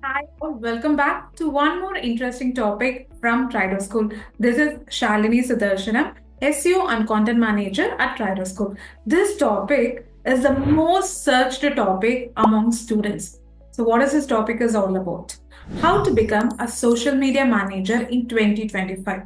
Hi, all. Welcome back to one more interesting topic from Trido School. This is Shalini Sudarshanam, SEO and Content Manager at Trido School. This topic is the most searched topic among students. So, what is this topic is all about? How to become a social media manager in 2025.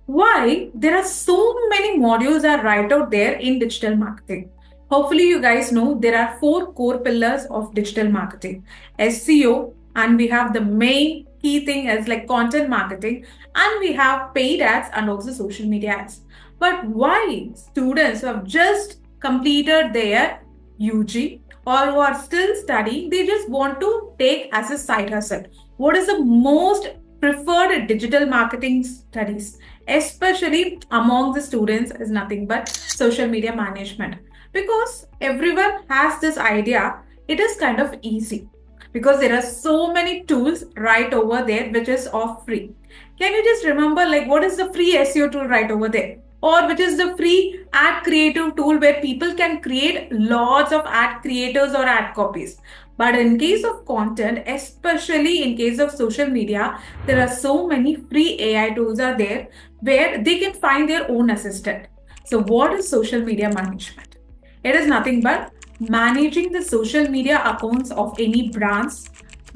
Why there are so many modules are right out there in digital marketing. Hopefully you guys know there are four core pillars of digital marketing: SEO, and we have the main key thing as like content marketing, and we have paid ads and also social media ads. But why students who have just completed their UG or who are still studying, they just want to take as a side hustle? What is the most preferred digital marketing studies, especially among the students, is nothing but social media management? Because everyone has this idea, it is kind of easy because there are so many tools right over there which is of free. Can you just remember like what is the free SEO tool right over there, or which is the free ad creative tool where people can create lots of ad creators or ad copies? But in case of content, especially in case of social media, there are so many free AI tools are there where they can find their own assistant. So what is social media management? It is nothing but managing the social media accounts of any brands,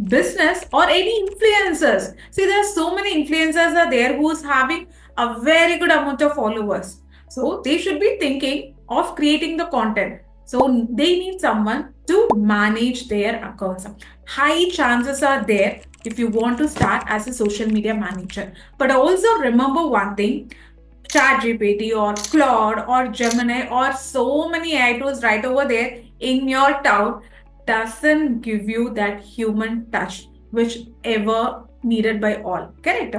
business, or any influencers. See, there are so many influencers are there who's having a very good amount of followers. So they should be thinking of creating the content. So they need someone to manage their accounts. High chances are there if you want to start as a social media manager. But also remember one thing: ChatGPT or Claude or Gemini or so many AI tools right over there in your town doesn't give you that human touch which ever needed by all. Correct?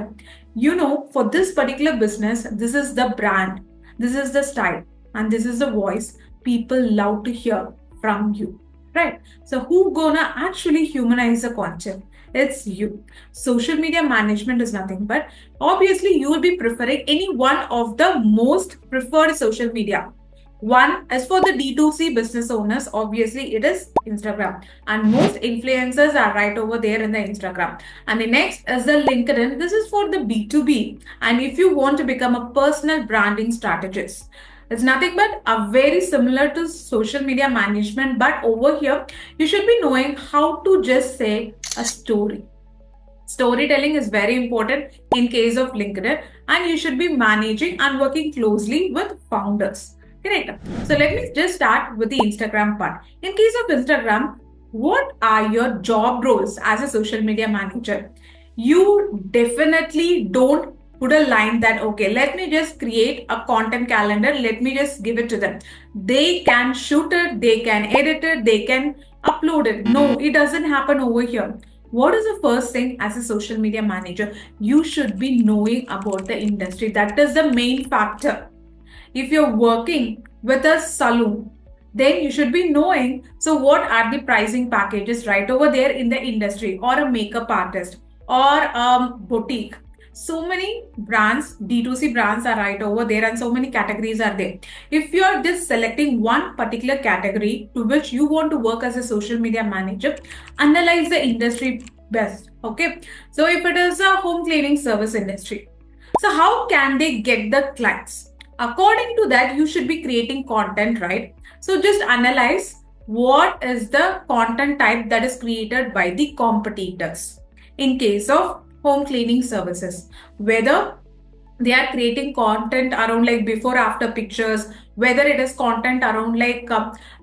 For this particular business, this is the brand, this is the style, and this is the voice people love to hear from you. Right? So who gonna actually humanize the content? It's you. Social media management is nothing but obviously you will be preferring any one of the most preferred social media. One, as for the D2C business owners, obviously it is Instagram, and most influencers are right over there in the Instagram. And the next is the LinkedIn. This is for the B2B, and if you want to become a personal branding strategist, it's nothing but a very similar to social media management, but over here you should be knowing how to just say a story. Storytelling is very important in case of LinkedIn, and you should be managing and working closely with founders. Correct. So let me just start with the Instagram part. In case of Instagram, what are your job roles as a social media manager? You definitely don't put a line that, okay, let me just create a content calendar, let me just give it to them. They can shoot it, they can edit it, they can upload it. No, it doesn't happen over here. What is the first thing as a social media manager? You should be knowing about the industry. That is the main factor. If you're working with a salon, then you should be knowing, so what are the pricing packages right over there in the industry, or a makeup artist or a boutique. So many brands, D2C brands are right over there, and so many categories are there. If you're just selecting one particular category to which you want to work as a social media manager, analyze the industry best. Okay. So if it is a home cleaning service industry, so how can they get the clients? According to that, you should be creating content, right? So just analyze what is the content type that is created by the competitors in case of home cleaning services. Whether they are creating content around like before after pictures, whether it is content around like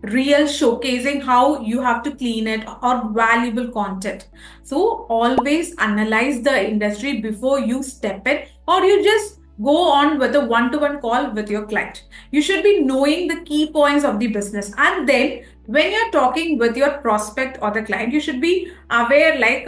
real showcasing how you have to clean it, or valuable content. So always analyze the industry before you step in, or you just go on with a one-to-one call with your client. You should be knowing the key points of the business, and then when you're talking with your prospect or the client, you should be aware like,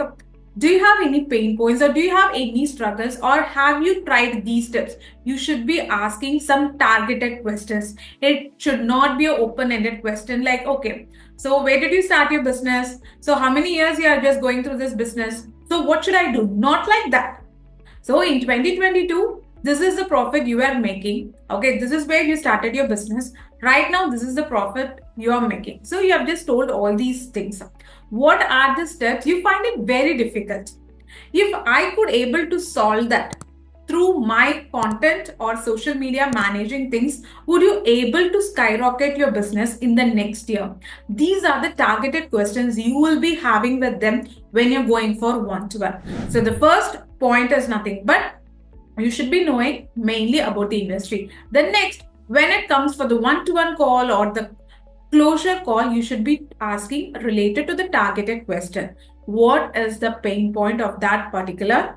do you have any pain points, or do you have any struggles, or have you tried these tips? You should be asking some targeted questions. It should not be an open-ended question like, okay, so where did you start your business? So how many years you are just going through this business? So what should I do? Not like that. So in 2022, this is the profit you are making. Okay, this is where you started your business. Right now, this is the profit you are making. So you have just told all these things. what are the steps you find it very difficult. If I could able to solve that through my content or social media managing things, would you able to skyrocket your business in the next year? These are the targeted questions you will be having with them when you're going for one-to-one. So the first point is nothing but you should be knowing mainly about the industry. The next, when it comes for the one-to-one call or the closure call, you should be asking related to the targeted question. What is the pain point of that particular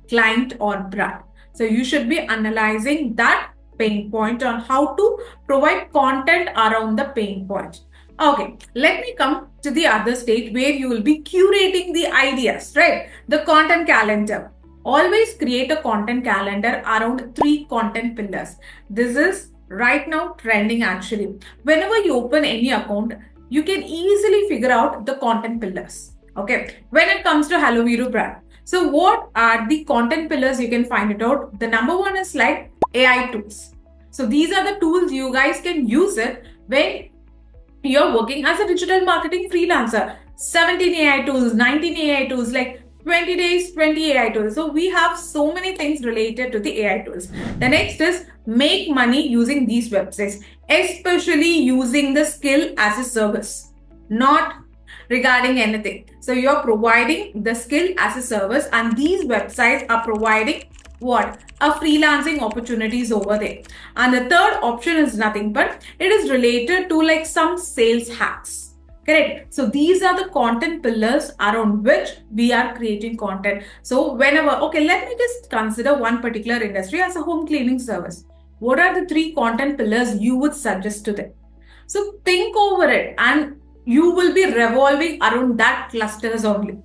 client or brand? So you should be analyzing that pain point on how to provide content around the pain point. Okay, let me come to the other stage where you will be curating the ideas, right? The content calendar. Always create a content calendar around 3 content pillars. This is right now trending actually. Whenever you open any account, you can easily figure out the content pillars. Okay, when it comes to Hello Viru brand. So what are the content pillars you can find it out? The number one is like AI tools. So these are the tools you guys can use it when you're working as a digital marketing freelancer. 17 AI tools, 19 AI tools, like 20 days, 20 AI tools. So we have so many things related to the AI tools. The next is make money using these websites, especially using the skill as a service, not regarding anything. So you're providing the skill as a service, and these websites are providing what? A freelancing opportunities over there. And the third option is nothing but it is related to like some sales hacks. Correct. So these are the content pillars around which we are creating content. So whenever, okay, let me just consider one particular industry as a home cleaning service. What are the 3 content pillars you would suggest to them? So think over it and you will be revolving around that clusters only.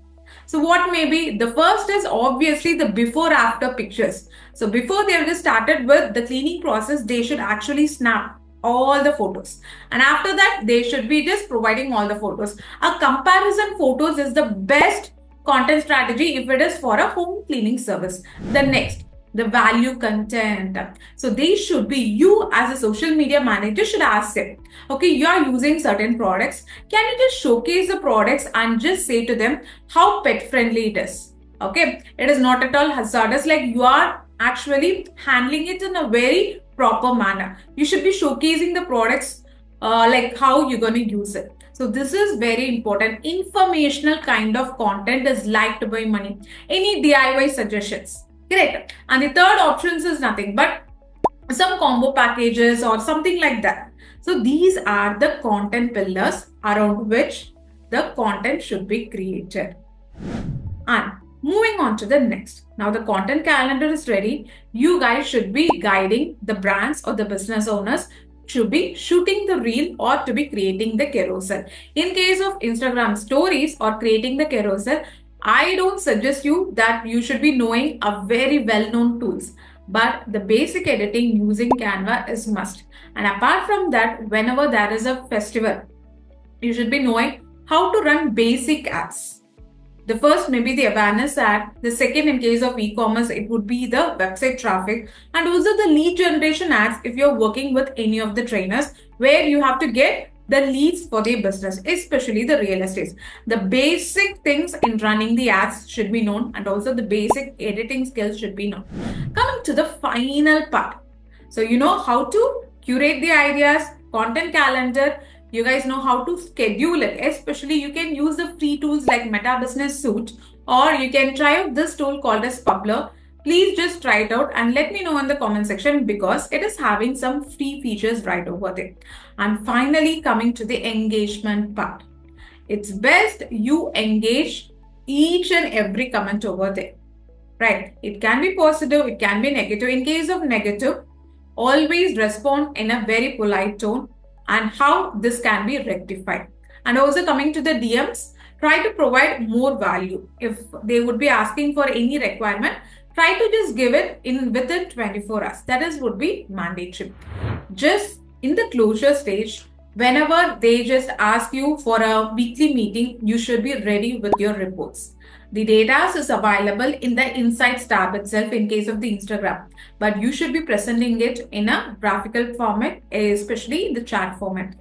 So what may be? The first is obviously the before after pictures. So before they have just started with the cleaning process, they should actually snap all the photos. And after that, they should be just providing all the photos. A comparison photos is the best content strategy if it is for a home cleaning service. The next, the value content. So they should be, you as a social media manager should ask them, okay, you are using certain products. Can you just showcase the products and just say to them how pet friendly it is? Okay, it is not at all hazardous, like you are actually handling it in a very proper manner. You should be showcasing the products like how you're going to use it. So this is very important. Informational kind of content is liked by many. Any DIY suggestions? Correct. And the third options is nothing but some combo packages or something like that. So these are the content pillars around which the content should be created. And moving on to the next. Now the content calendar is ready. You guys should be guiding the brands or the business owners to be shooting the reel or to be creating the carousel. In case of Instagram stories or creating the carousel, I don't suggest you that you should be knowing a very well-known tools, but the basic editing using Canva is must. And apart from that, whenever there is a festival, you should be knowing how to run basic ads. The first may be the awareness ad. The second, in case of e-commerce, it would be the website traffic, and also the lead generation ads if you're working with any of the trainers where you have to get the leads for their business, especially the real estate. The basic things in running the ads should be known, and also the basic editing skills should be known. Coming to the final part. So you know how to curate the ideas, content calendar. You guys know how to schedule it. Especially you can use the free tools like Meta Business Suite, or you can try out this tool called as Publer. Please just try it out and let me know in the comment section because it is having some free features right over there. And finally, coming to the engagement part. It's best you engage each and every comment over there, right? It can be positive, it can be negative. In case of negative, always respond in a very polite tone and how this can be rectified. And also coming to the DMs, try to provide more value. If they would be asking for any requirement, try to just give it in within 24 hours. That is would be mandatory. Just in the closure stage, whenever they just ask you for a weekly meeting, you should be ready with your reports. The data is available in the Insights tab itself in case of the Instagram, but you should be presenting it in a graphical format, especially in the chat format.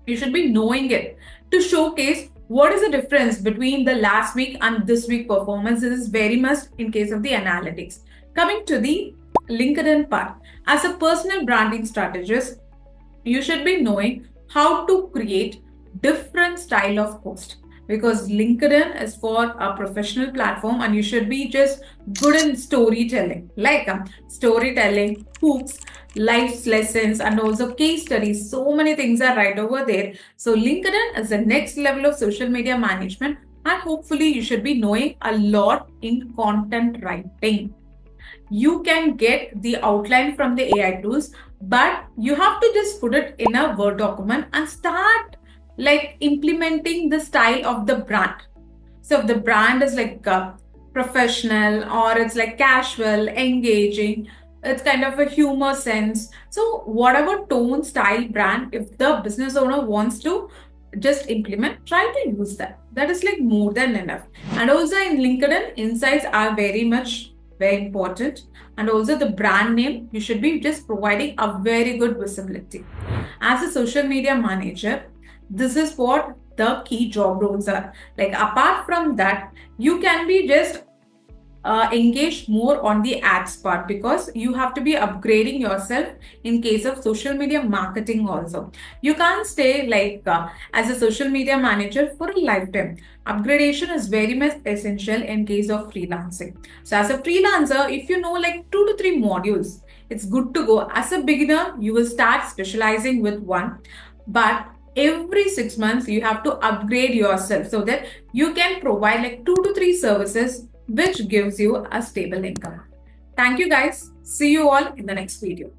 You should be knowing it to showcase what is the difference between the last week and this week performance? This is very much in case of the analytics. Coming to the LinkedIn part, as a personal branding strategist, you should be knowing how to create different style of post, because LinkedIn is for a professional platform and you should be just good in storytelling, like storytelling, hooks, life lessons, and also case studies. So many things are right over there. So LinkedIn is the next level of social media management, and hopefully you should be knowing a lot in content writing. You can get the outline from the AI tools, but you have to just put it in a Word document and start like implementing the style of the brand. So if the brand is like professional, or it's like casual, engaging, it's kind of a humor sense. So whatever tone, style, brand, if the business owner wants to just implement, try to use that. That is like more than enough. And also in LinkedIn, insights are very important. And also the brand name, you should be just providing a very good visibility. As a social media manager, this is what the key job roles are. Like apart from that, you can be just engage more on the ads part, because you have to be upgrading yourself in case of social media marketing also. You can't stay like as a social media manager for a lifetime. Upgradation is very much essential in case of freelancing. So as a freelancer, if you know like 2 to 3 modules, it's good to go. As a beginner, you will start specializing with one, but every 6 months you have to upgrade yourself so that you can provide like 2 to 3 services which gives you a stable income. Thank you guys. See you all in the next video.